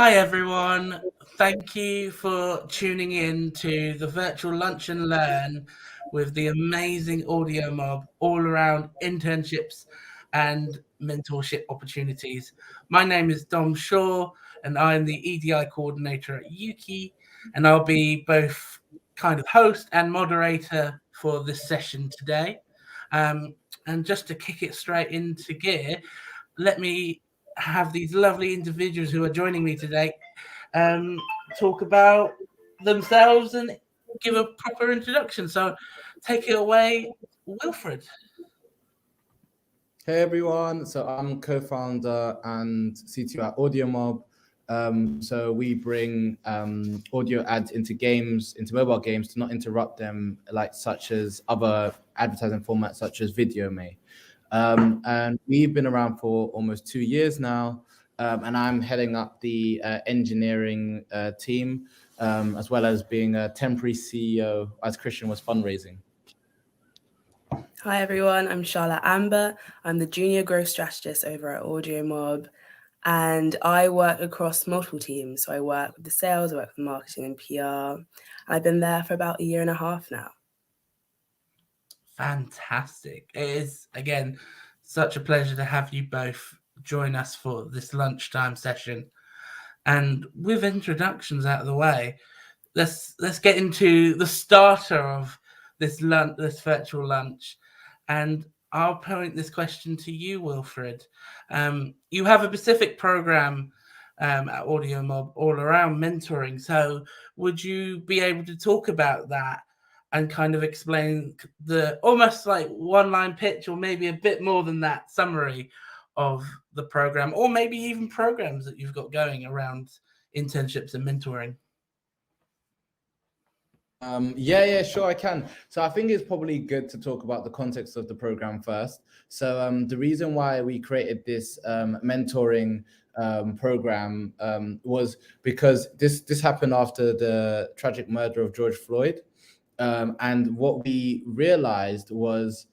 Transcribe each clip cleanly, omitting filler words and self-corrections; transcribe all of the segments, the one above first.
Hi everyone, thank you for tuning in to the virtual lunch and learn with the amazing AudioMob all around internships and mentorship opportunities. My name is Dom Shaw and I'm the EDI coordinator at Yuki, and I'll be both kind of host and moderator for this session today. And just to kick it straight into gear, let me have these lovely individuals who are joining me today talk about themselves and give a proper introduction. So take it away, Wilfred. Hey everyone, so I'm co-founder and CTO at AudioMob. So we bring audio ads into games, into mobile games, to not interrupt them, such as other advertising formats such as video may. And we've been around for almost 2 years now, and I'm heading up the engineering team, as well as being a temporary CEO as Christian was fundraising. Hi everyone, I'm Charlotte Amber. I'm the junior growth strategist over at AudioMob, and I work across multiple teams. So I work with the sales, I work with marketing and PR. I've been there for about 1.5 years now. Fantastic. It is, again, such a pleasure to have you both join us for this lunchtime session. And with introductions out of the way, let's get into the starter of this virtual lunch. And I'll point this question to you, Wilfred. You have a specific program at AudioMob all around mentoring. So would you be able to talk about that and kind of explain the almost like one-line pitch, or maybe a bit more than that, summary of the program, or maybe even programs that you've got going around internships and mentoring? Yeah, sure, I can. So I think it's probably good to talk about the context of the program first. So the reason why we created this mentoring program was because this happened after the tragic murder of George Floyd. And what we realized was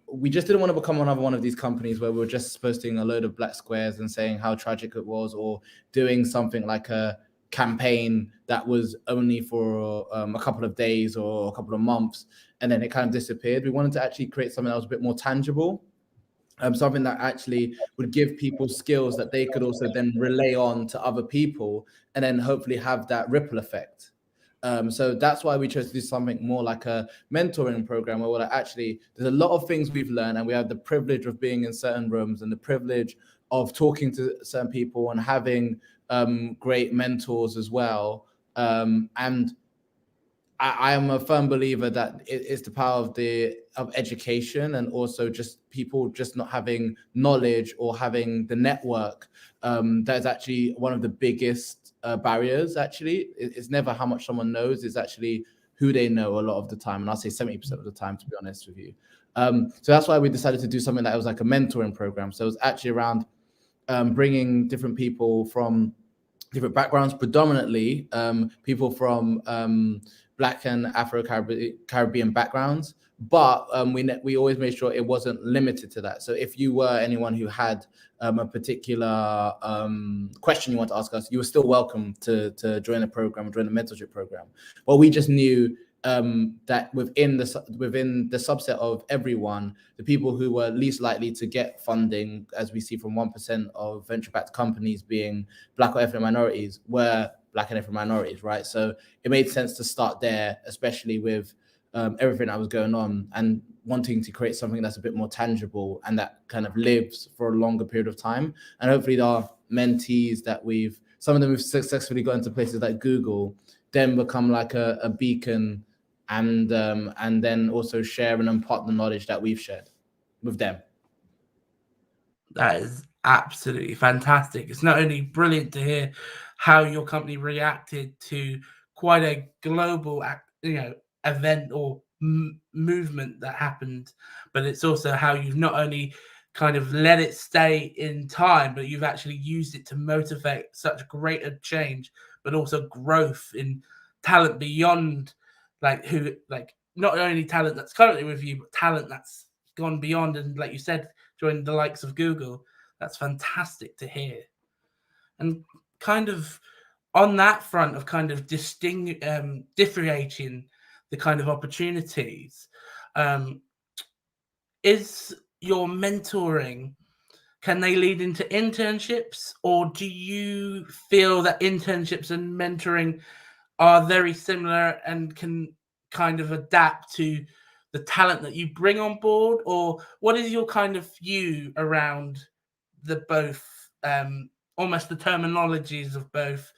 we just didn't want to become another one of these companies where we were just posting a load of black squares and saying how tragic it was, or doing something like a campaign that was only for a couple of days or a couple of months, and then it kind of disappeared. We wanted to actually create something that was a bit more tangible, something that actually would give people skills that they could also then relay on to other people, and then hopefully have that ripple effect. So that's why we chose to do something more like a mentoring program, where we're like, actually, there's a lot of things we've learned, and we have the privilege of being in certain rooms and the privilege of talking to certain people and having great mentors as well. And I am a firm believer that it's the power of education, and also just people just not having knowledge or having the network. That is actually one of the biggest barriers. Actually, it's never how much someone knows; it's actually who they know a lot of the time, and I'll say 70% of the time, to be honest with you. So that's why we decided to do something that was like a mentoring program. So it was actually around bringing different people from different backgrounds, predominantly people from Black and Afro-Caribbean backgrounds. But we always made sure it wasn't limited to that. So if you were anyone who had a particular question you want to ask us, you were still welcome to join the program, join the mentorship program. But we just knew that within the subset of everyone, the people who were least likely to get funding, as we see from 1% of venture-backed companies being Black or ethnic minorities, were Black and ethnic minorities, right? So it made sense to start there, especially with everything that was going on, and wanting to create something that's a bit more tangible and that kind of lives for a longer period of time. And hopefully our mentees that some of them we've successfully got into places like Google, then become like a beacon, and then also share and impart the knowledge that we've shared with them. That is absolutely fantastic. It's not only brilliant to hear how your company reacted to quite a global, event or movement that happened, but it's also how you've not only kind of let it stay in time, but you've actually used it to motivate such greater change, but also growth in talent beyond not only talent that's currently with you, but talent that's gone beyond, and like you said, joined the likes of Google. That's fantastic to hear. And kind of on that front of kind of differentiating the kind of opportunities, is your mentoring, can they lead into internships, or do you feel that internships and mentoring are very similar and can kind of adapt to the talent that you bring on board? Or what is your kind of view around the both, almost the terminologies of both,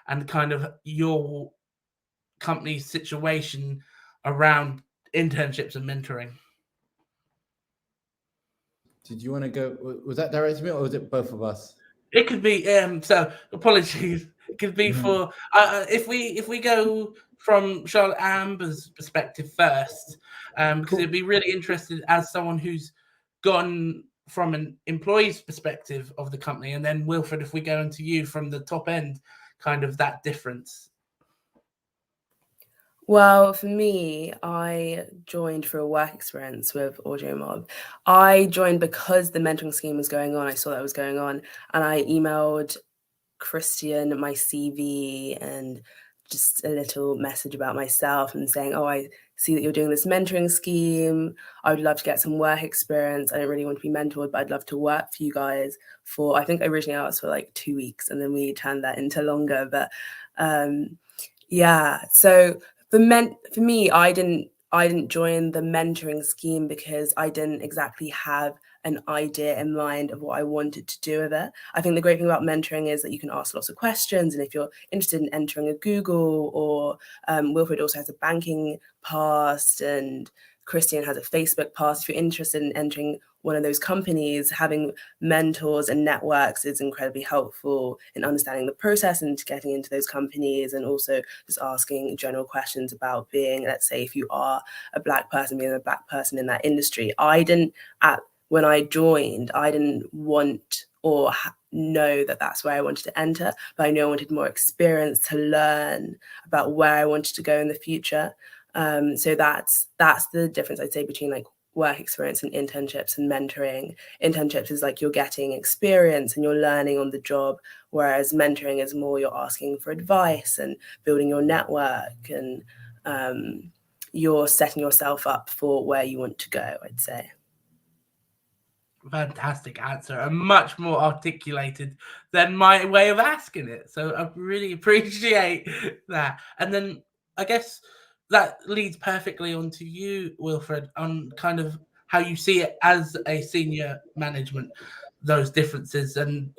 and kind of your company's situation around internships and mentoring? Did you want to go? Was that directed to me, or was it both of us? It could be. So apologies. It could be for if we go from Charlotte Amber's perspective first, because it'd be really interesting as someone who's gone from an employee's perspective of the company, and then Wilfred, if we go into you from the top end, kind of that difference. Well, for me, I joined for a work experience with AudioMob. I joined because the mentoring scheme was going on. I saw that was going on, and I emailed Christian my CV and just a little message about myself and saying, oh, I see that you're doing this mentoring scheme. I would love to get some work experience. I don't really want to be mentored, but I'd love to work for you guys for, I think originally I asked for like 2 weeks, and then we turned that into longer. But yeah, so for me, I didn't join the mentoring scheme because I didn't exactly have an idea in mind of what I wanted to do with it. I think the great thing about mentoring is that you can ask lots of questions, and if you're interested in entering a Google, or Wilfred also has a banking past, and Christian has a Facebook past. If you're interested in entering one of those companies, having mentors and networks is incredibly helpful in understanding the process and getting into those companies, and also just asking general questions about being, let's say, if you are a Black person, being a Black person in that industry. When I joined, I didn't want or know that that's where I wanted to enter, but I knew I wanted more experience to learn about where I wanted to go in the future. So that's the difference, I'd say, between like work experience and internships and mentoring. Internships is like you're getting experience and you're learning on the job, whereas mentoring is more you're asking for advice and building your network, and you're setting yourself up for where you want to go, I'd say. Fantastic answer, and much more articulated than my way of asking it. So I really appreciate that. And then I guess that leads perfectly onto you, Wilfred, on kind of how you see it as a senior management, those differences, and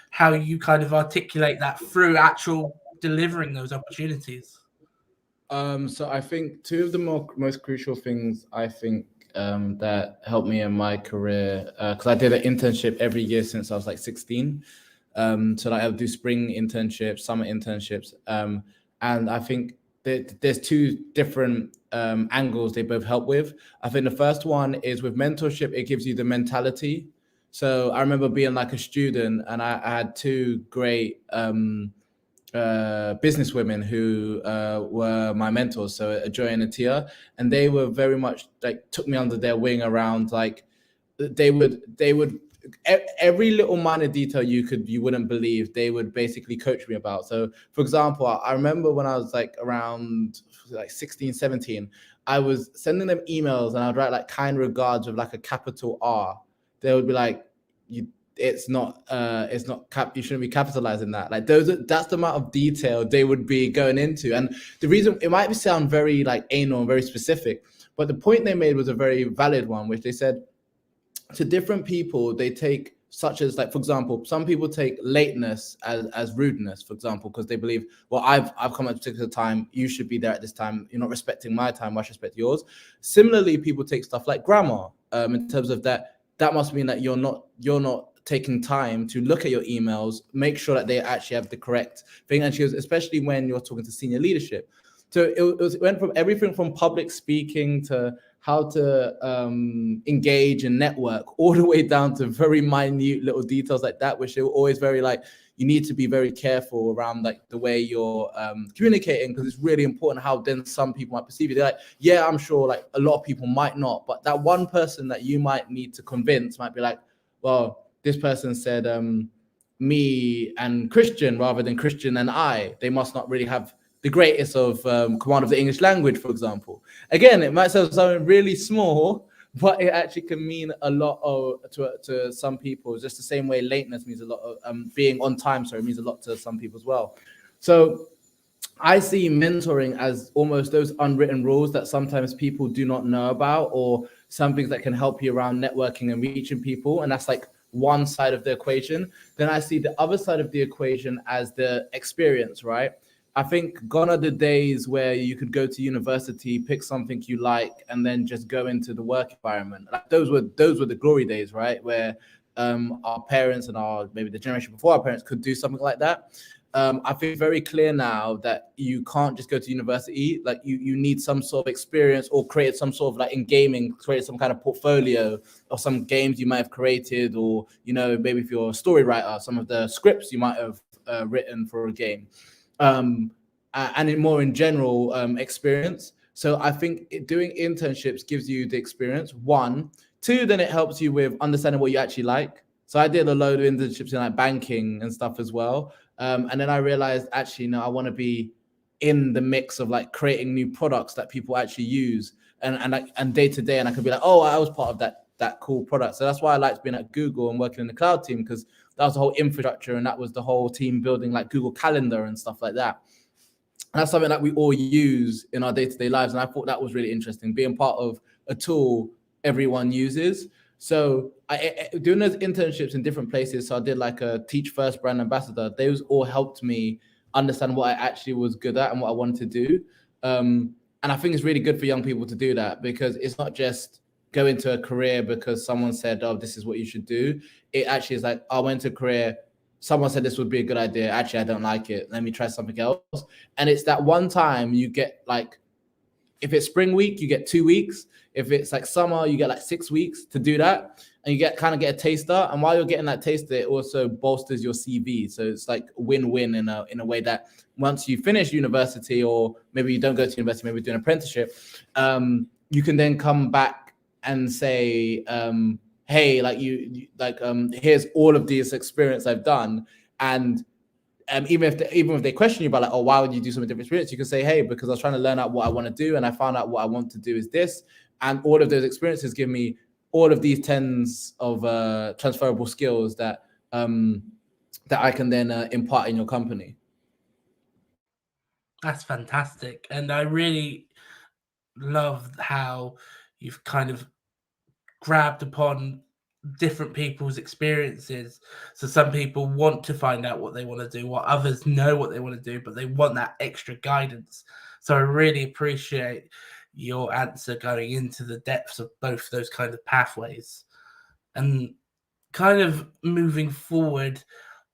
how you kind of articulate that through actual delivering those opportunities. So I think two of the most crucial things I think that helped me in my career, because I did an internship every year since I was like 16. So like I would do spring internships, summer internships, and I think there's two different angles they both help with. I think the first one is with mentorship, it gives you the mentality. So I remember being like a student, and I had two great businesswomen who were my mentors, so Joy and Atia, and they were very much like took me under their wing around like they would every little minor detail you wouldn't believe they would basically coach me about. So for example, I remember when I was like around like 16, 17, I was sending them emails and I'd write like kind regards with like a capital R. They would be like, it's not you shouldn't be capitalizing that. Like that's the amount of detail they would be going into. And the reason, it might sound very like anal and very specific, but the point they made was a very valid one, which they said to different people, they take, such as like, for example, some people take lateness as rudeness, for example, because they believe, well, I've come at a particular time, you should be there at this time, you're not respecting my time, I should respect yours. Similarly, people take stuff like grammar, in terms of that must mean that you're not taking time to look at your emails, make sure that they actually have the correct thing. And she was, especially when you're talking to senior leadership. So it went from everything from public speaking to how to engage and network, all the way down to very minute little details like that, which they were always very like, you need to be very careful around like the way you're communicating, because it's really important how then some people might perceive you. They're like, yeah, I'm sure like a lot of people might not, but that one person that you might need to convince might be like, well, this person said me and Christian rather than Christian and I. They must not really have the greatest of command of the English language, for example. Again, it might sound something really small, but it actually can mean a lot to some people. Just the same way lateness means a lot of being on time, sorry, means a lot to some people as well. So I see mentoring as almost those unwritten rules that sometimes people do not know about, or some things that can help you around networking and reaching people. And that's like one side of the equation. Then I see the other side of the equation as the experience, right? I think gone are the days where you could go to university, pick something you like, and then just go into the work environment. Like those were the glory days, right? Where our parents and maybe the generation before our parents could do something like that. I feel very clear now that you can't just go to university. Like you need some sort of experience, or create some sort of, like in gaming, create some kind of portfolio of some games you might have created, or, you know, maybe if you're a story writer, some of the scripts you might have written for a game. And in general experience. So I think doing internships gives you the experience, one. Two, then it helps you with understanding what you actually like. So I did a load of internships in like banking and stuff as well. And then I realized, actually, no, I want to be in the mix of like creating new products that people actually use, and day to day. And I could be like, oh, I was part of that cool product. So that's why I liked being at Google and working in the cloud team, because that was the whole infrastructure, and that was the whole team building like Google Calendar and stuff like that. And that's something that we all use in our day-to-day lives. And I thought that was really interesting, being part of a tool everyone uses. So doing those internships in different places. So I did like a Teach First brand ambassador. Those all helped me understand what I actually was good at and what I wanted to do. And I think it's really good for young people to do that, because it's not just go into a career because someone said, oh, this is what you should do. It actually is like, I went to a career, someone said this would be a good idea. Actually, I don't like it. Let me try something else. And it's that one time you get, like, if it's spring week, you get 2 weeks. If it's like summer, you get like 6 weeks to do that. And you get a taster. And while you're getting that taster, it also bolsters your CV. So it's like win-win in a way that once you finish university, or maybe you don't go to university, maybe do an apprenticeship, you can then come back and say, hey, like here's all of this experience I've done. And even if they question you about like, oh, why would you do something different experience? You can say, hey, because I was trying to learn out what I want to do, and I found out what I want to do is this. And all of those experiences give me all of these tens of transferable skills that I can then impart in your company. That's fantastic. And I really love how you've kind of grabbed upon different people's experiences. So some people want to find out what they want to do, while others know what they want to do, but they want that extra guidance. So I really appreciate your answer going into the depths of both those kind of pathways. And kind of moving forward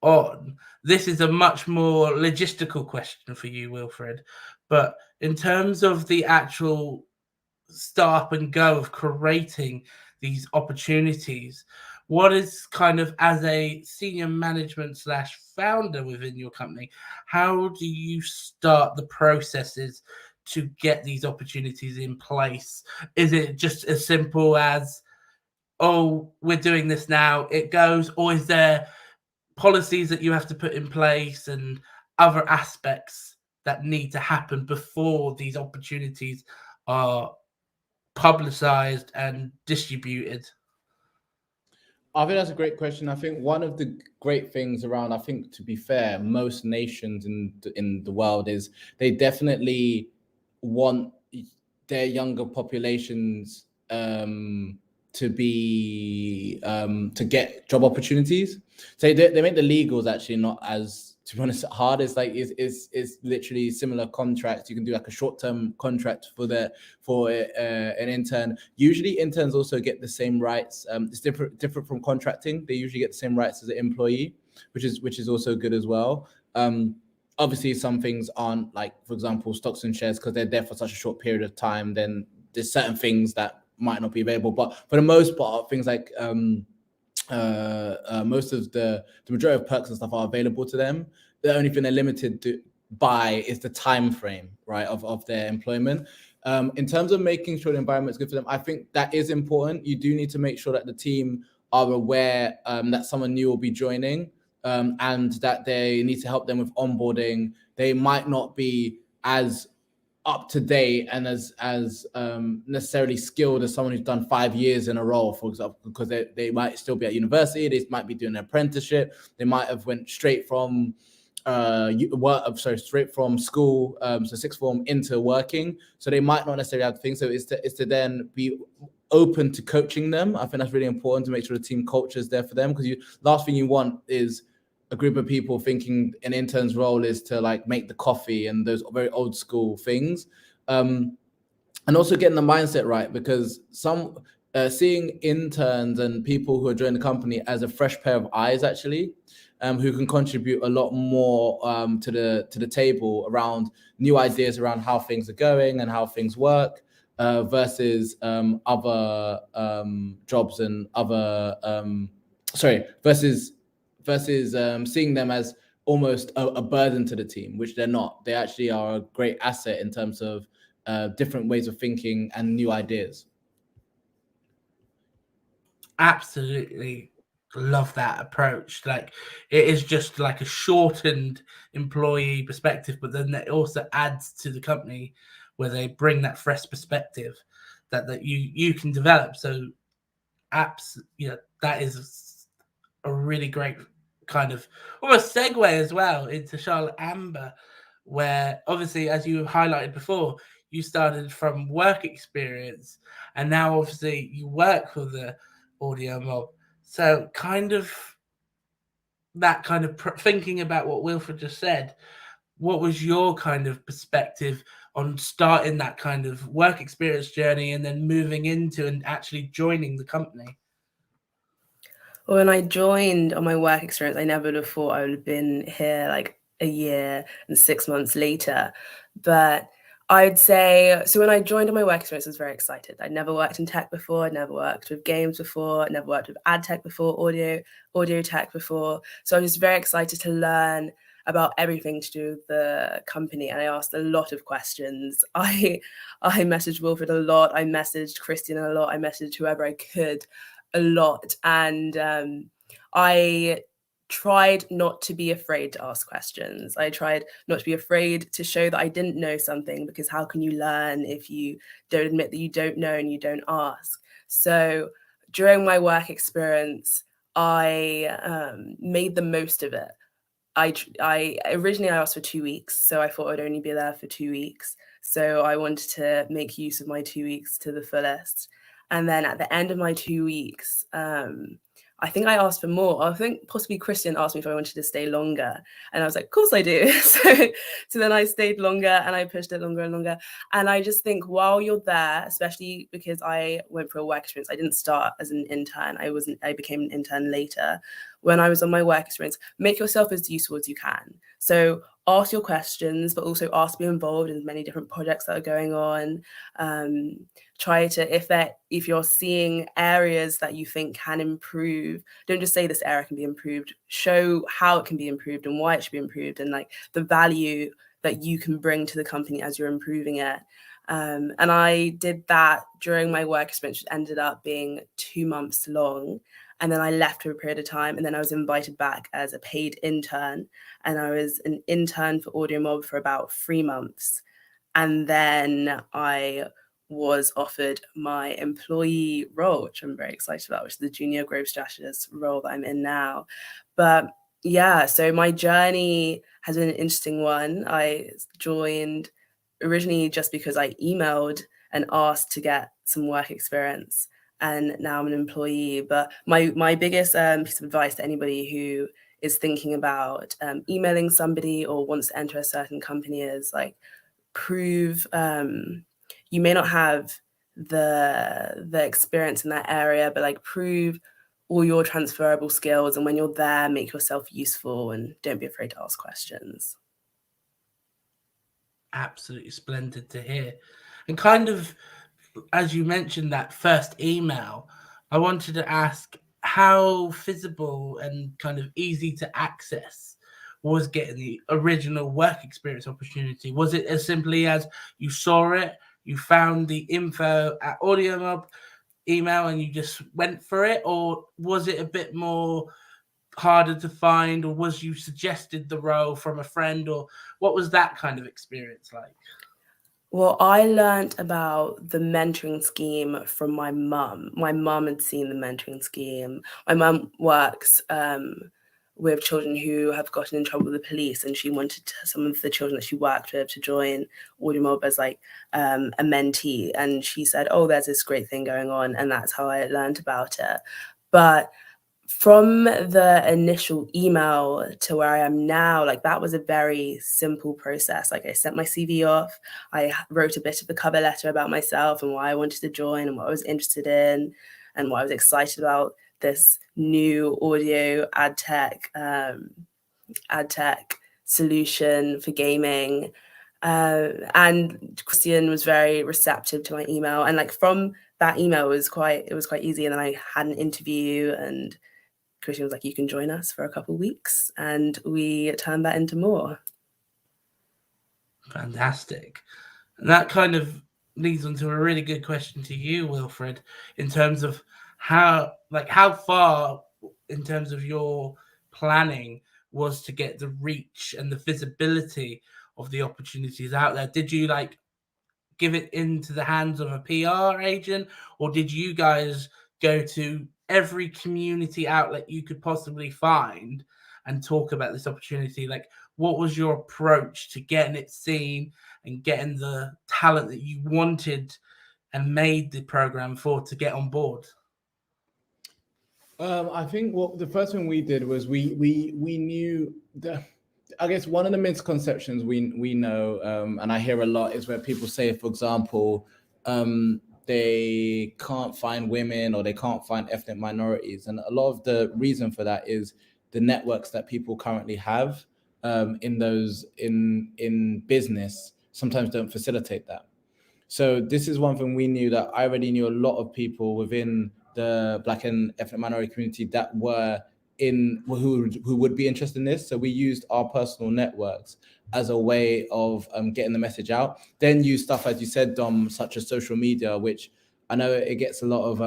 on, this is a much more logistical question for you, Wilfred, but in terms of the actual start and go of creating these opportunities, what is kind of, as a senior management / founder within your company, how do you start the processes to get these opportunities in place? Is it just as simple as, oh, we're doing this now, it goes, or is there policies that you have to put in place and other aspects that need to happen before these opportunities are publicized and distributed? I think that's a great question. I think one of the great things around, I think, to be fair, most nations in the world is they definitely want their younger populations to get job opportunities. So they make the legals actually not as, to be honest, hard. It's like it's literally similar contracts. You can do like a short-term contract for an intern. Usually interns also get the same rights. It's different from contracting. They usually get the same rights as an employee, which is also good as well. Obviously some things aren't, like, for example, stocks and shares, because they're there for such a short period of time, then there's certain things that might not be available. But for the most part, things like most of the majority of perks and stuff are available to them. The only thing they're limited by is the time frame, right, of their employment. In terms of making sure the environment is good for them, I think that is important. You do need to make sure that the team are aware that someone new will be joining. and that they need to help them with onboarding. They might not be as up to date and as necessarily skilled as someone who's done 5 years in a role, for example, because they might still be at university, they might be doing an apprenticeship, they might have went straight from straight from school, so sixth form, into working, so they might not necessarily have things. So it's to then be open to coaching them. I think that's really important, to make sure the team culture is there for them, because last thing you want is a group of people thinking an intern's role is to like make the coffee and those very old school things. And also getting the mindset right, because seeing interns and people who are joining the company as a fresh pair of eyes, actually, who can contribute a lot more to the table around new ideas around how things are going and how things work, versus other jobs and other versus seeing them as almost a burden to the team, which they're not. They actually are a great asset in terms of different ways of thinking and new ideas. Absolutely love that approach. Like, it is just like a shortened employee perspective, but then it also adds to the company where they bring that fresh perspective that you can develop. So that is a really great kind of almost segue as well into Charlotte Amber, where obviously, as you highlighted before, you started from work experience and now obviously you work for the AudioMob. So kind of thinking about what Wilfred just said, what was your kind of perspective on starting that kind of work experience journey and then moving into and actually joining the company? Well, when I joined on my work experience, I never would have thought I would have been here like a year and 6 months later. But I'd say, so when I joined on my work experience, I was very excited. I'd never worked in tech before. I'd never worked with games before. I'd never worked with ad tech before, audio tech before. So I was very excited to learn about everything to do with the company. And I asked a lot of questions. I messaged Wilfred a lot. I messaged Christian a lot. I messaged whoever I could a lot. And I tried not to be afraid to ask questions. I tried not to be afraid to show that I didn't know something, because how can you learn if you don't admit that you don't know and you don't ask? So during my work experience, I made the most of it. I originally asked for 2 weeks, so I thought I'd only be there for 2 weeks. So I wanted to make use of my 2 weeks to the fullest. And then at the end of my 2 weeks, I think I asked for more. I think possibly Christian asked me if I wanted to stay longer. And I was like, of course I do. So then I stayed longer and I pushed it longer and longer. And I just think while you're there, especially because I went for a work experience, I didn't start as an intern. I became an intern later. When I was on my work experience, make yourself as useful as you can. So ask your questions, but also ask to be involved in many different projects that are going on. Try to, if you're seeing areas that you think can improve, don't just say this area can be improved. Show how it can be improved and why it should be improved, and like the value that you can bring to the company as you're improving it. And I did that during my work experience, which ended up being 2 months long. And then I left for a period of time, and then I was invited back as a paid intern. And I was an intern for AudioMob for about 3 months. And then I was offered my employee role, which I'm very excited about, which is the junior growth strategist role that I'm in now. But yeah, so my journey has been an interesting one. I joined originally just because I emailed and asked to get some work experience. And now I'm an employee. But my biggest piece of advice to anybody who is thinking about emailing somebody or wants to enter a certain company is like, prove you may not have the experience in that area, but like prove all your transferable skills. And when you're there, make yourself useful and don't be afraid to ask questions. Absolutely splendid to hear. And kind of, as you mentioned that first email, I wanted to ask how feasible and kind of easy to access was getting the original work experience opportunity. Was it as simply as you saw it, you found the info at AudioMob email and you just went for it? Or was it a bit more harder to find, or was you suggested the role from a friend, or what was that kind of experience like? Well, I learned about the mentoring scheme from my mum. My mum had seen the mentoring scheme. My mum works with children who have gotten in trouble with the police, and she wanted some of the children that she worked with to join AudioMob as like a mentee. And she said, "Oh, there's this great thing going on," and that's how I learned about it. But from the initial email to where I am now, like that was a very simple process. Like I sent my CV off, I wrote a bit of a cover letter about myself and why I wanted to join and what I was interested in and what I was excited about this new audio ad tech solution for gaming. And Christian was very receptive to my email, and like from that email it was quite easy. And then I had an interview, and Christian was like, "You can join us for a couple of weeks," and we turned that into more. Fantastic. And that kind of leads on to a really good question to you, Wilfred, in terms of how far in terms of your planning was to get the reach and the visibility of the opportunities out there. Did you like give it into the hands of a PR agent, or did you guys go to every community outlet you could possibly find and talk about this opportunity? Like, what was your approach to getting it seen and getting the talent that you wanted and made the program for to get on board? I think what the first thing we did was we knew the. I guess one of the misconceptions we know, and I hear a lot, is where people say, for example, they can't find women or they can't find ethnic minorities, and a lot of the reason for that is the networks that people currently have in business sometimes don't facilitate that. So this is one thing we knew, that I already knew a lot of people within the Black and ethnic minority community that were who would be interested in this. So we used our personal networks as a way of getting the message out. Then use stuff, as you said, Dom, such as social media, which I know it gets a lot of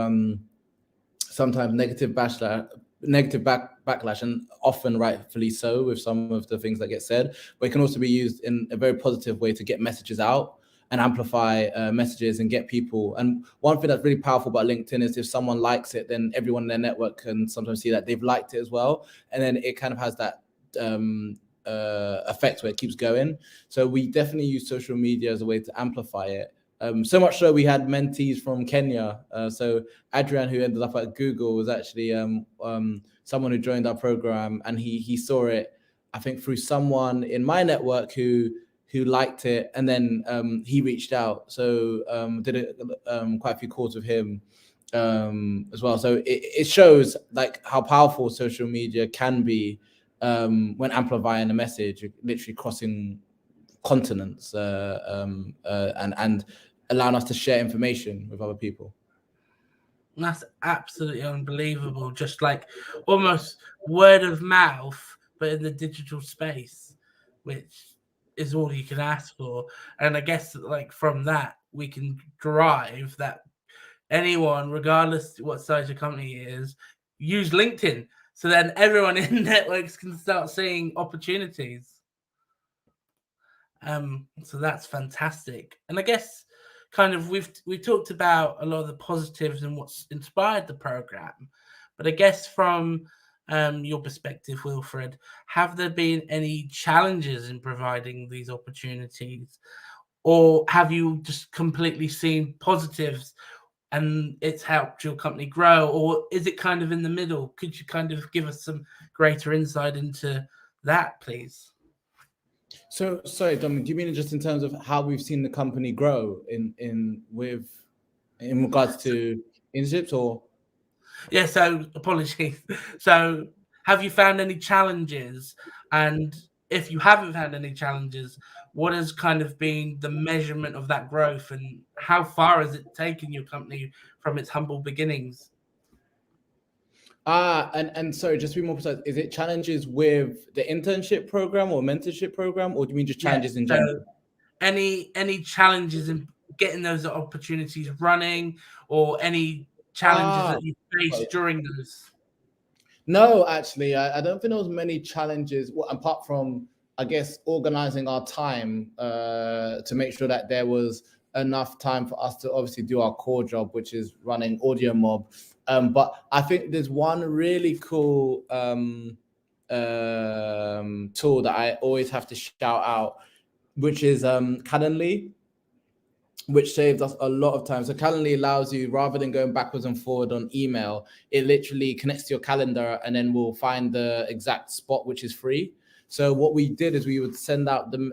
sometimes negative backlash, and often rightfully so with some of the things that get said. But it can also be used in a very positive way to get messages out and amplify messages and get people. And one thing that's really powerful about LinkedIn is if someone likes it, then everyone in their network can sometimes see that they've liked it as well. And then it kind of has that effect where it keeps going. So we definitely use social media as a way to amplify it. So much so we had mentees from Kenya. So Adrian, who ended up at Google, was actually someone who joined our program, and he saw it, I think, through someone in my network who liked it, and then he reached out. So did quite a few calls with him as well. So it shows like how powerful social media can be when amplifying a message, literally crossing continents and allowing us to share information with other people. That's absolutely unbelievable. Just like almost word of mouth, but in the digital space, which is all you can ask for. And I guess like from that, we can derive that anyone, regardless what size your company is, use LinkedIn. So then everyone in networks can start seeing opportunities. So that's fantastic. And I guess kind of we've talked about a lot of the positives and what's inspired the program, but I guess from your perspective, Wilfred, have there been any challenges in providing these opportunities, or have you just completely seen positives and it's helped your company grow, or is it kind of in the middle? Could you kind of give us some greater insight into that, please? So sorry, Dom, do you mean just in terms of how we've seen the company grow in regards to internships, or? Yeah, so apologies. So have you found any challenges? And if you haven't found any challenges, what has kind of been the measurement of that growth, and how far has it taken your company from its humble beginnings? And sorry, just to be more precise, is it challenges with the internship program or mentorship program, or do you mean just challenges in general? So any challenges in getting those opportunities running, or any challenges that you faced during those? No, actually, I don't think there was many challenges, well, apart from, I guess, organizing our time to make sure that there was enough time for us to obviously do our core job, which is running AudioMob. But I think there's one really cool tool that I always have to shout out, which is Calendly, which saved us a lot of time. So Calendly allows you, rather than going backwards and forward on email, it literally connects to your calendar and then we'll find the exact spot which is free. So what we did is we would send out and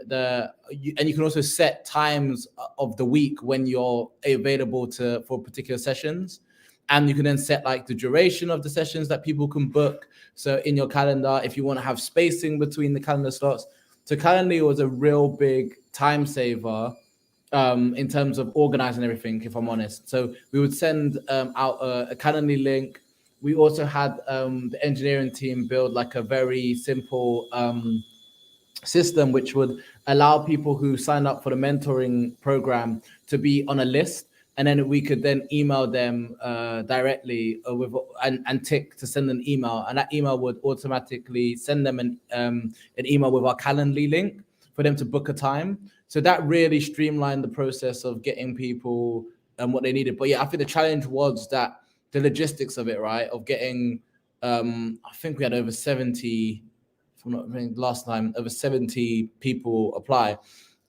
you can also set times of the week when you're available for particular sessions. And you can then set like the duration of the sessions that people can book. So in your calendar, if you want to have spacing between the calendar slots. So Calendly was a real big time saver in terms of organizing everything, if I'm honest. So we would send out a Calendly link. We also had the engineering team build like a very simple system which would allow people who sign up for the mentoring program to be on a list, and then we could then email them directly and tick to send an email, and that email would automatically send them an email with our Calendly link for them to book a time. So that really streamlined the process of getting people what they needed. But yeah, I think the challenge was that the logistics of it, right? Of getting, I think we had over 70, if I'm not remembering last time, over 70 people apply,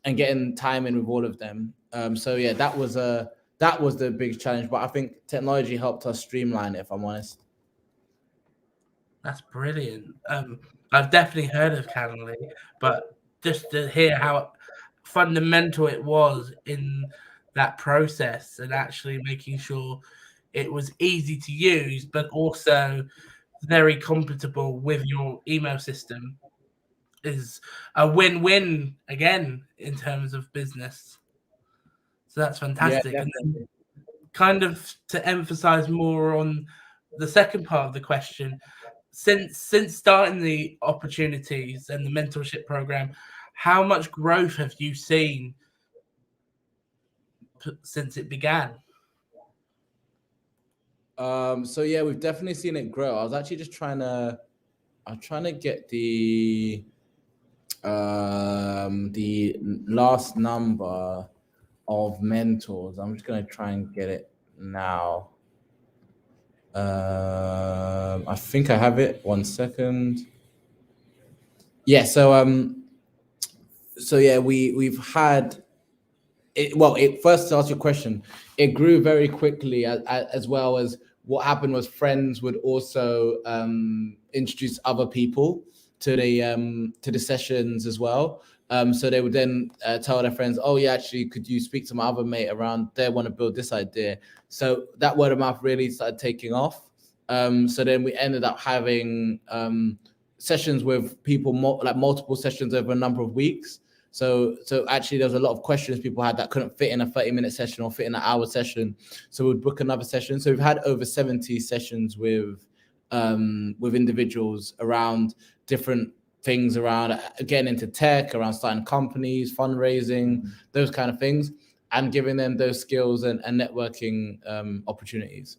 and getting time in with all of them. So yeah, that was the big challenge. But I think technology helped us streamline it, if I'm honest. That's brilliant. I've definitely heard of Calendly, but just to hear how fundamental it was in that process and actually making sure it was easy to use, but also very compatible with your email system is a win-win again in terms of business. So that's fantastic. Yeah, and then kind of to emphasize more on the second part of the question, since starting the opportunities and the mentorship program, how much growth have you seen since it began? So yeah, we've definitely seen it grow. I was actually just trying to get the last number of mentors. I'm just gonna try and get it now. I think I have it. 1 second. Yeah. So yeah, we've had it. Well, first to answer your question, it grew very quickly as well as what happened was friends would also introduce other people to the sessions as well. So they would then tell their friends, oh yeah, actually, could you speak to my other mate around there, want to build this idea? So that word of mouth really started taking off. So then we ended up having sessions with people, like multiple sessions over a number of weeks. So actually, there was a lot of questions people had that couldn't fit in a 30-minute session or fit in an hour session. So we'd book another session. So we've had over 70 sessions with individuals around different things, around getting into tech, around starting companies, fundraising, those kind of things, and giving them those skills and networking opportunities.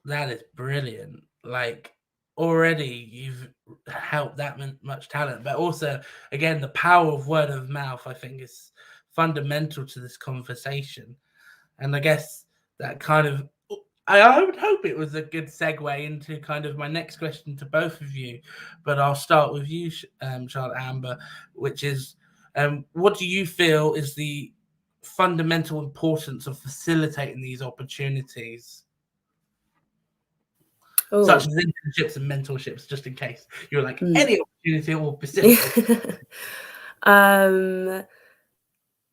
That is brilliant. Like, already you've helped that much talent, but also, again, the power of word of mouth, I think, is fundamental to this conversation. And I guess that kind of, I would hope it was a good segue into kind of my next question to both of you, but I'll start with you, Charlotte Amber, which is, what do you feel is the fundamental importance of facilitating these opportunities? Ooh. Such as internships and mentorships, just in case you're like any opportunity or facilitate. The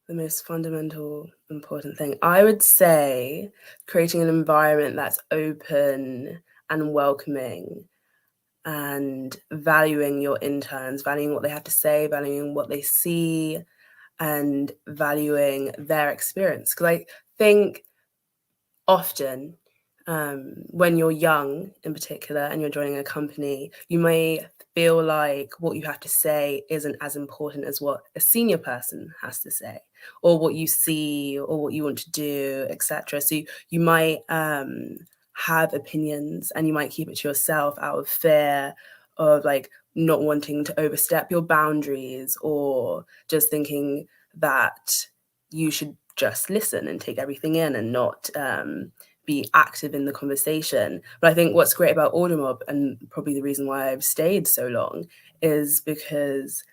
most fundamental important thing, I would say, creating an environment that's open and welcoming and valuing your interns, valuing what they have to say, valuing what they see, and valuing their experience. Because I think often when you're young in particular and you're joining a company, you may feel like what you have to say isn't as important as what a senior person has to say, or what you see, or what you want to do, etc. So you might have opinions, and you might keep it to yourself out of fear of like not wanting to overstep your boundaries, or just thinking that you should just listen and take everything in and not be active in the conversation. But I think what's great about AudioMob, and probably the reason why I've stayed so long, is because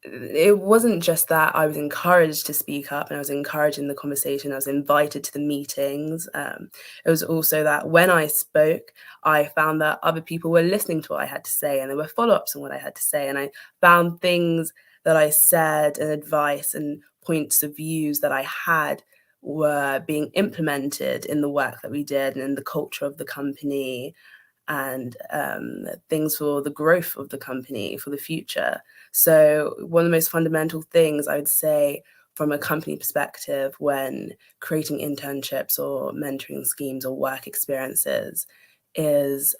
it wasn't just that I was encouraged to speak up and I was encouraged in the conversation, I was invited to the meetings. It was also that when I spoke, I found that other people were listening to what I had to say, and there were follow-ups on what I had to say, and I found things that I said and advice and points of views that I had were being implemented in the work that we did and in the culture of the company, and things for the growth of the company for the future. So one of the most fundamental things I would say from a company perspective when creating internships or mentoring schemes or work experiences is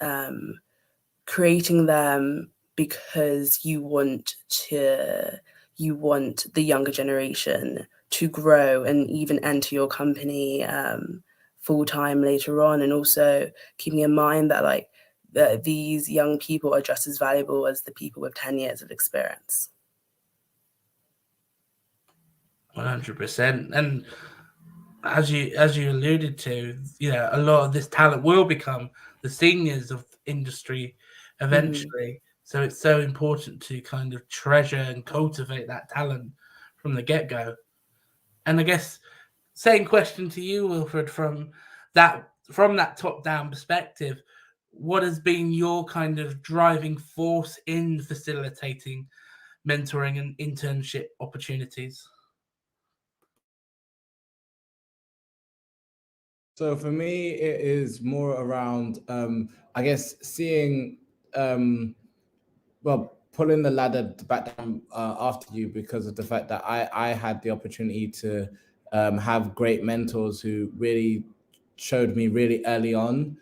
creating them because you want the younger generation to grow and even enter your company full-time later on, and also keeping in mind that like that these young people are just as valuable as the people with 10 years of experience. 100%. And as you alluded to, a lot of this talent will become the seniors of industry eventually. So it's so important to kind of treasure and cultivate that talent from the get-go. And I guess same question to you, Wilfred, from that top-down perspective, what has been your kind of driving force in facilitating mentoring and internship opportunities? So for me, it is more around, I guess, seeing, pulling the ladder back down after you, because of the fact that I had the opportunity to have great mentors who really showed me really early on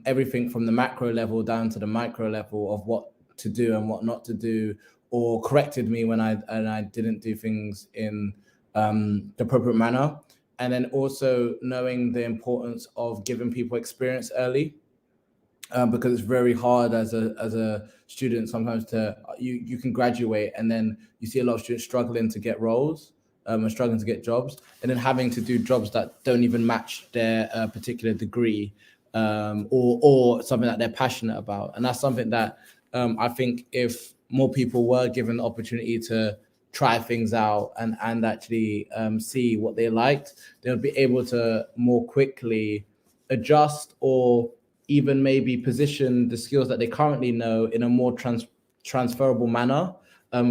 everything from the macro level down to the micro level of what to do and what not to do, or corrected me when I didn't do things in the appropriate manner. And then also knowing the importance of giving people experience early, because it's very hard as a student sometimes to you can graduate and then you see a lot of students struggling to get roles and struggling to get jobs, and then having to do jobs that don't even match their particular degree, or something that they're passionate about. And that's something that I think if more people were given the opportunity to try things out and actually see what they liked, they'll be able to more quickly adjust, or even maybe position the skills that they currently know in a more transferable manner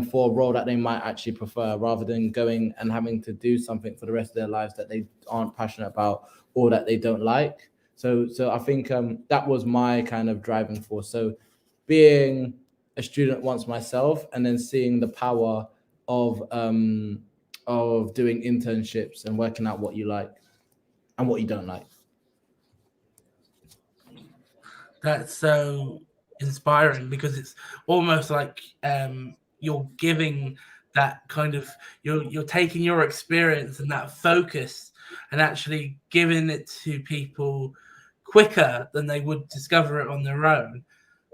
for a role that they might actually prefer, rather than going and having to do something for the rest of their lives that they aren't passionate about or that they don't like. So I think that was my kind of driving force. So being a student once myself, and then seeing the power of doing internships and working out what you like and what you don't like. That's so inspiring, because it's almost like you're giving that kind of you're taking your experience and that focus and actually giving it to people quicker than they would discover it on their own,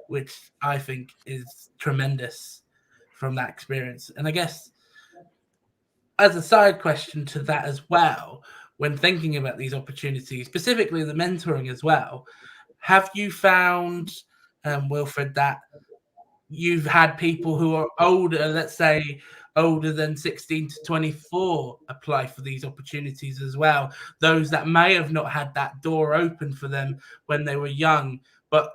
which I think is tremendous from that experience. And I guess as a side question to that as well, when thinking about these opportunities, specifically the mentoring as well, have you found, Wilfred, that you've had people who are older, let's say older than 16 to 24, apply for these opportunities as well? Those that may have not had that door open for them when they were young, but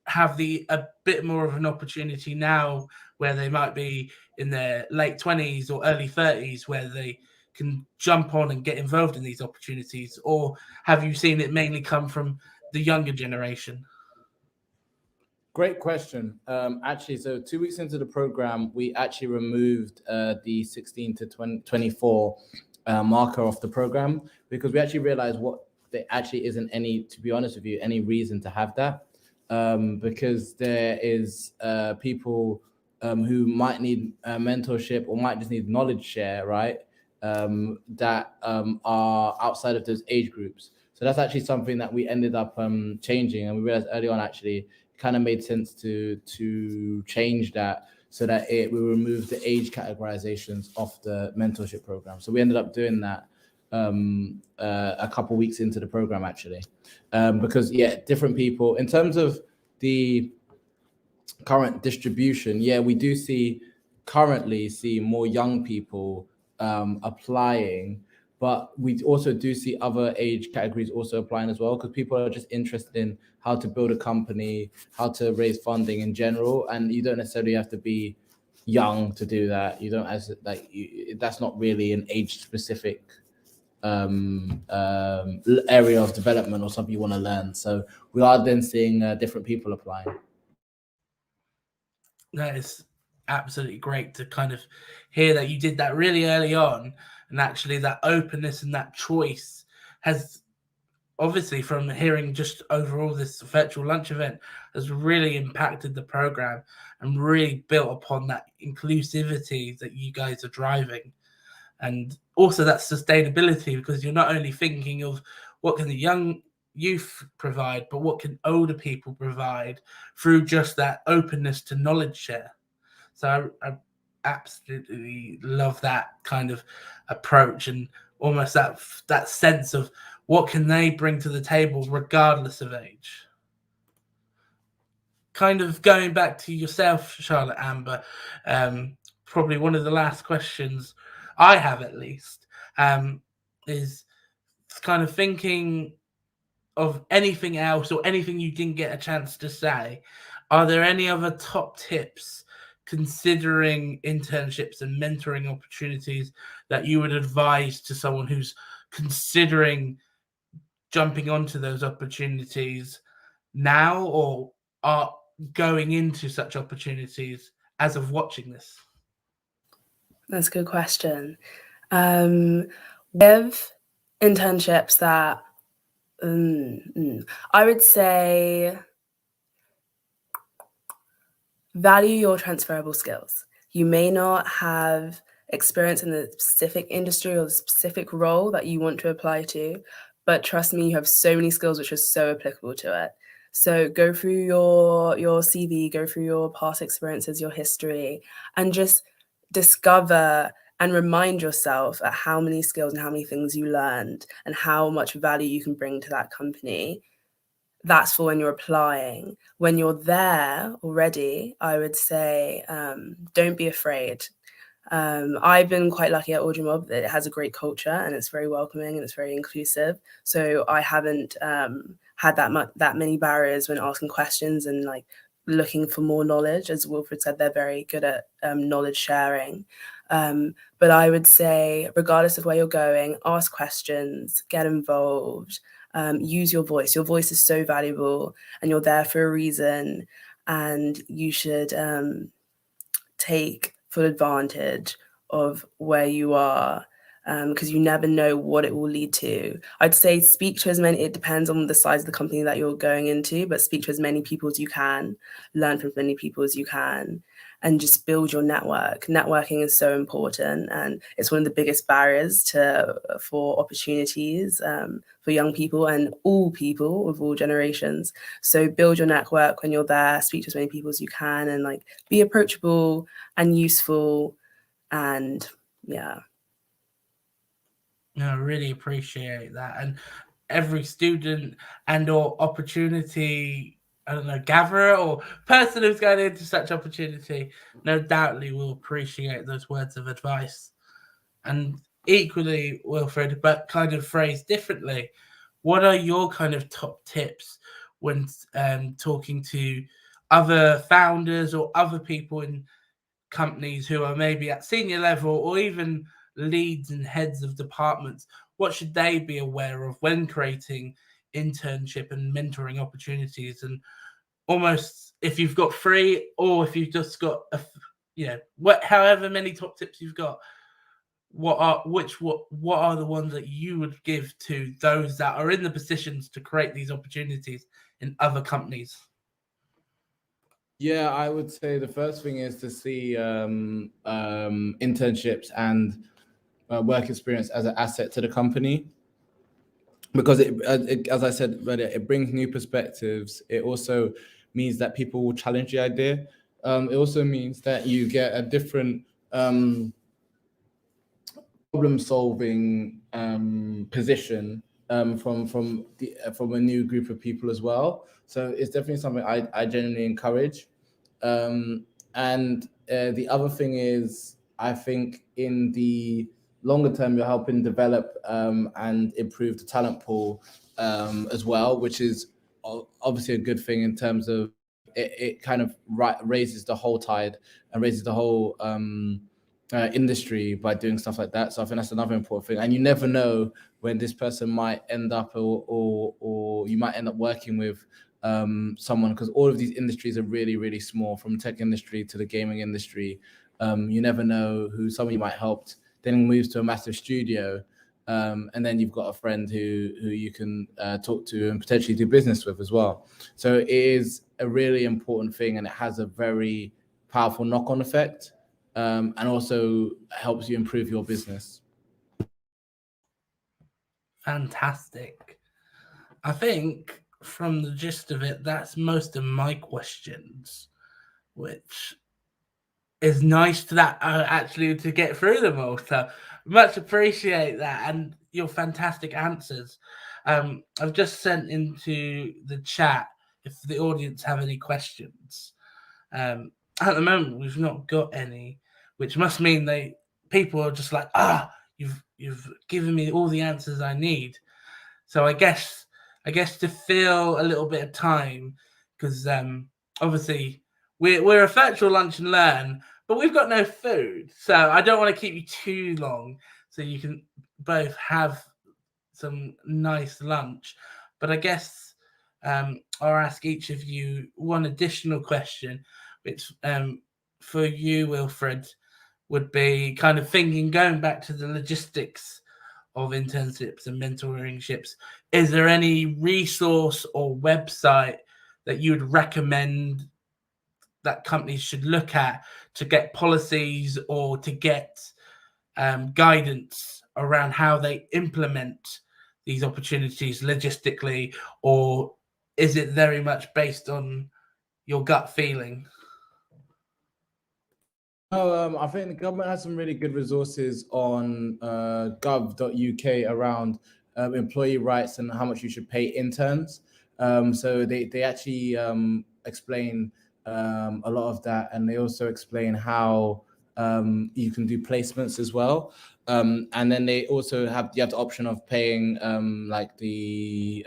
have a bit more of an opportunity now, where they might be in their late 20s or early 30s, where they can jump on and get involved in these opportunities? Or have you seen it mainly come from the younger generation? Great question. Actually, so 2 weeks into the program, we actually removed the 16 to 24 marker off the program, because we actually realized there actually isn't any, to be honest with you, any reason to have that, because there is people who might need mentorship or might just need knowledge share, right? That are outside of those age groups. So that's actually something that we ended up changing, and we realized early on actually it kind of made sense to change that so that we remove the age categorizations off the mentorship program. So we ended up doing that a couple weeks into the program actually, because different people in terms of the current distribution, we do currently see more young people applying, but we also do see other age categories also applying as well, because people are just interested in how to build a company, how to raise funding in general, and you don't necessarily have to be young to do that. You don't that's not really an age specific area of development or something you want to learn. So we are then seeing different people applying. That is absolutely great to kind of hear that you did that really early on, and actually that openness and that choice has obviously, from hearing just overall this virtual lunch event, has really impacted the program and really built upon that inclusivity that you guys are driving. And also that sustainability, because you're not only thinking of what can the young youth provide, but what can older people provide through just that openness to knowledge share. So I absolutely love that kind of approach, and almost that sense of what can they bring to the table regardless of age. Kind of going back to yourself, Charlotte Amber, probably one of the last questions I have at least is kind of thinking of anything else or anything you didn't get a chance to say. Are there any other top tips considering internships and mentoring opportunities that you would advise to someone who's considering jumping onto those opportunities now, or are going into such opportunities as of watching this? That's a good question. With internships that I would say value your transferable skills. You may not have experience in the specific industry or the specific role that you want to apply to, but trust me, you have so many skills which are so applicable to it. So go through your CV, go through your past experiences, your history, and just discover and remind yourself at how many skills and how many things you learned and how much value you can bring to that company. That's for when you're applying. When you're there already, I would say don't be afraid. I've been quite lucky at AudioMob that it has a great culture and it's very welcoming and it's very inclusive. So I haven't had that many barriers when asking questions and like looking for more knowledge. As Wilfred said, they're very good at knowledge sharing. But I would say, regardless of where you're going, ask questions, get involved. Use your voice. Your voice is so valuable and you're there for a reason, and you should take full advantage of where you are, because you never know what it will lead to. I'd say speak to as many, it depends on the size of the company that you're going into, but speak to as many people as you can, learn from as many people as you can, and just build your network. Networking is so important, and it's one of the biggest barriers for opportunities for young people and all people of all generations. So build your network when you're there, speak to as many people as you can, and like be approachable and useful, and yeah. No, I really appreciate that. And every student and or opportunity, I don't know, gatherer or person who's going into such opportunity, no doubtly will appreciate those words of advice. And equally, Wilfred, but kind of phrased differently, what are your kind of top tips when talking to other founders or other people in companies who are maybe at senior level or even leads and heads of departments? What should they be aware of when creating internship and mentoring opportunities? And almost, if you've got 3 or if you've just got however many top tips you've got, what are the ones that you would give to those that are in the positions to create these opportunities in other companies? Yeah, I would say the first thing is to see internships and work experience as an asset to the company. because as I said, it brings new perspectives. It also means that people will challenge the idea. It also means that you get a different problem-solving position from a new group of people as well. So it's definitely something I genuinely encourage. And the other thing is, I think in the longer term, you're helping develop and improve the talent pool as well, which is obviously a good thing in terms of it kind of raises the whole tide and raises the whole industry by doing stuff like that. So I think that's another important thing. And you never know when this person might end up, or you might end up working with someone, because all of these industries are really, really small, from tech industry to the gaming industry. You never know who somebody might help, then moves to a massive studio. And then you've got a friend who you can talk to and potentially do business with as well. So it is a really important thing, and it has a very powerful knock-on effect, and also helps you improve your business. Fantastic. I think from the gist of it, that's most of my questions, which is nice to that actually to get through them all. So much appreciate that and your fantastic answers. I've just sent into the chat if the audience have any questions. At the moment, we've not got any, which must mean people are just like, you've given me all the answers I need. So I guess to fill a little bit of time, because obviously we're a virtual lunch and learn, but we've got no food, so I don't want to keep you too long, so you can both have some nice lunch. But I guess I'll ask each of you one additional question, which for you, Wilfred, would be kind of thinking, going back to the logistics of internships and mentoringships. Is there any resource or website that you would recommend that companies should look at to get policies or to get guidance around how they implement these opportunities logistically, or is it very much based on your gut feeling? I think the government has some really good resources on gov.uk around employee rights and how much you should pay interns. So they actually explain a lot of that, and they also explain how you can do placements as well. And then they also have the option of paying like a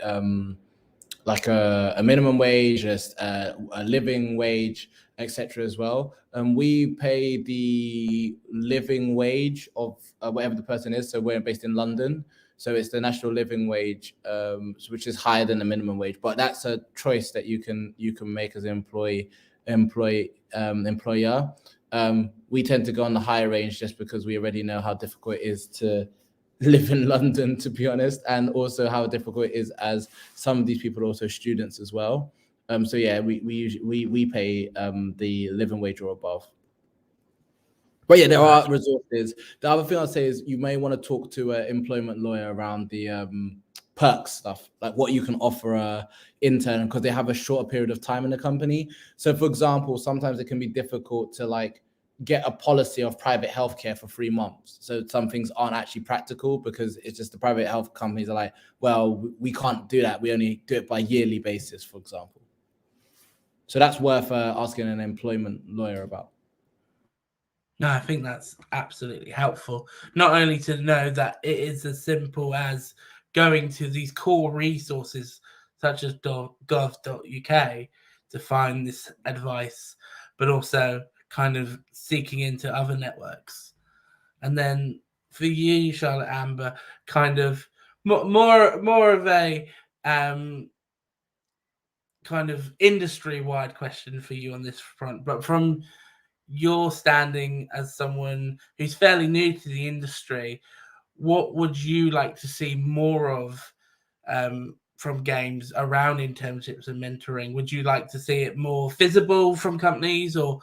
minimum wage, a living wage, etc. as well. We pay the living wage of whatever the person is. So we're based in London, so it's the national living wage, which is higher than the minimum wage. But that's a choice that you can make as an employer. We tend to go on the higher range just because we already know how difficult it is to live in London, to be honest, and also how difficult it is, as some of these people are also students as well. So yeah, we pay the living wage or above. But yeah, there are resources. The other thing I'd say is you may want to talk to an employment lawyer around the perks stuff, like what you can offer a intern, because they have a shorter period of time in the company. So for example, sometimes it can be difficult to get a policy of private healthcare for 3 months. So some things aren't actually practical because it's just the private health companies are like, well, we can't do that. We only do it by yearly basis, for example. So that's worth asking an employment lawyer about. No, I think that's absolutely helpful. Not only to know that it is as simple as going to these core resources such as gov.uk to find this advice, but also kind of seeking into other networks. And then for you, Charlotte Amber, kind of more of a kind of industry-wide question for you on this front, but from your standing as someone who's fairly new to the industry, what would you like to see more of from games around internships and mentoring? Would you like to see it more visible from companies, or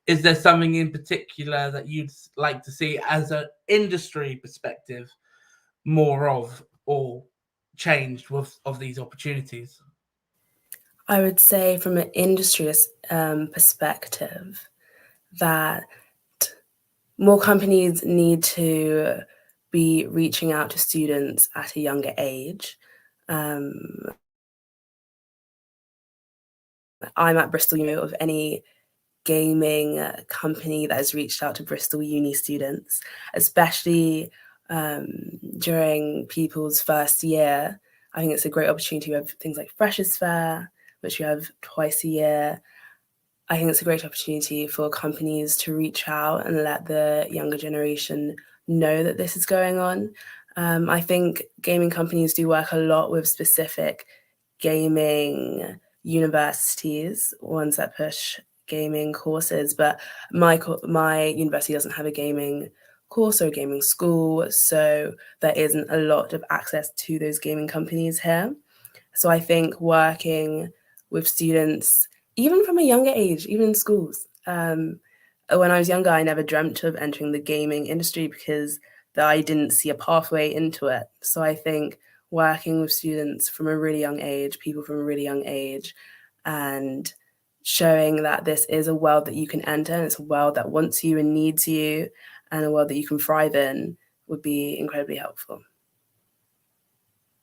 is there something in particular that you'd like to see as an industry perspective more of, or changed of these opportunities? I would say from an industry perspective that more companies need to be reaching out to students at a younger age. I'm at Bristol Uni. Of any gaming company that has reached out to Bristol Uni students, especially during people's first year, I think it's a great opportunity. We have things like Freshers Fair, which we have twice a year. I think it's a great opportunity for companies to reach out and let the younger generation know that this is going on. I think gaming companies do work a lot with specific gaming universities, ones that push gaming courses, but my university doesn't have a gaming course or a gaming school, so there isn't a lot of access to those gaming companies here. So I think working with students, even from a younger age, even in schools. When I was younger, I never dreamt of entering the gaming industry because I didn't see a pathway into it. So I think working with students from a really young age, people from a really young age, and showing that this is a world that you can enter, and it's a world that wants you and needs you, and a world that you can thrive in would be incredibly helpful.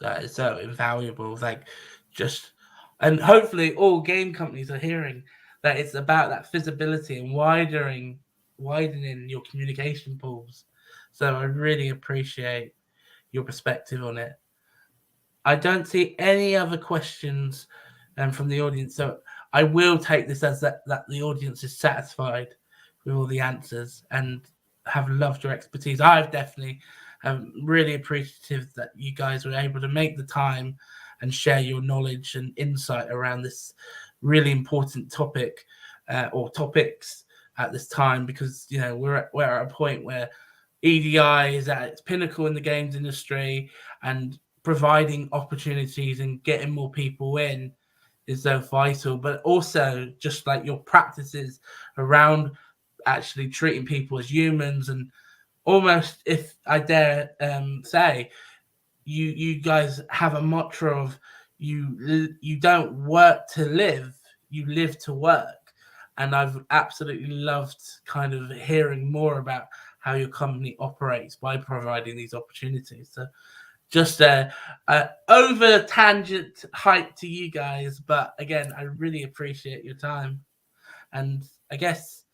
That is so invaluable. And hopefully all game companies are hearing that it's about that visibility and widening your communication pools. So I really appreciate your perspective on it. I don't see any other questions from the audience, so I will take this as that the audience is satisfied with all the answers and have loved your expertise. I've definitely really appreciative that you guys were able to make the time and share your knowledge and insight around this really important topic or topics at this time, because we're at a point where EDI is at its pinnacle in the games industry, and providing opportunities and getting more people in is so vital. But also just like your practices around actually treating people as humans, and almost, if I dare say, you guys have a mantra of you don't work to live, you live to work. And I've absolutely loved kind of hearing more about how your company operates by providing these opportunities. So just a over tangent hype to you guys, but again, I really appreciate your time. And I guess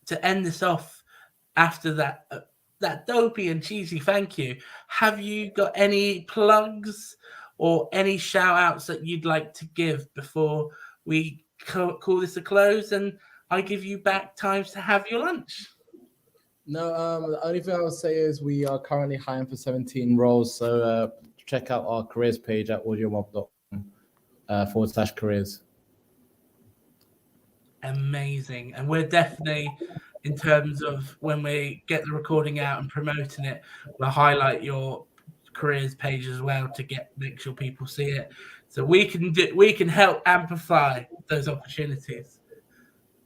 to end this off, after that dopey and cheesy thank you, have you got any plugs or any shout outs that you'd like to give before we call this a close and I give you back time to have your lunch? No, the only thing I would say is we are currently hiring for 17 roles. So check out our careers page at audiomob.com/careers. Amazing. And we're definitely, in terms of when we get the recording out and promoting it, we'll highlight your careers page as well to make sure people see it. So we can help amplify those opportunities.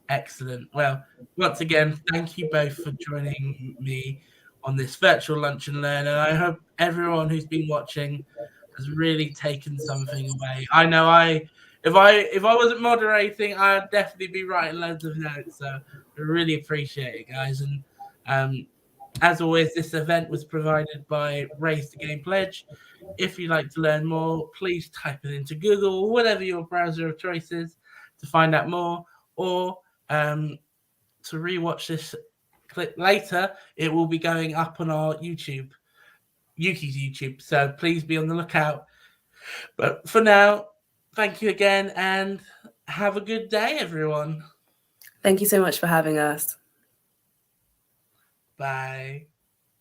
Excellent. Well, once again, thank you both for joining me on this virtual lunch and learn. And I hope everyone who's been watching has really taken something away. I know if I wasn't moderating, I'd definitely be writing loads of notes. So I really appreciate it, guys. And as always, this event was provided by Raise the Game Pledge. If you'd like to learn more, please type it into Google or whatever your browser of choice is to find out more, or to rewatch this clip later. It will be going up on our Yuki's YouTube, so please be on the lookout. But for now, thank you again and have a good day, everyone. Thank you so much for having us. Bye.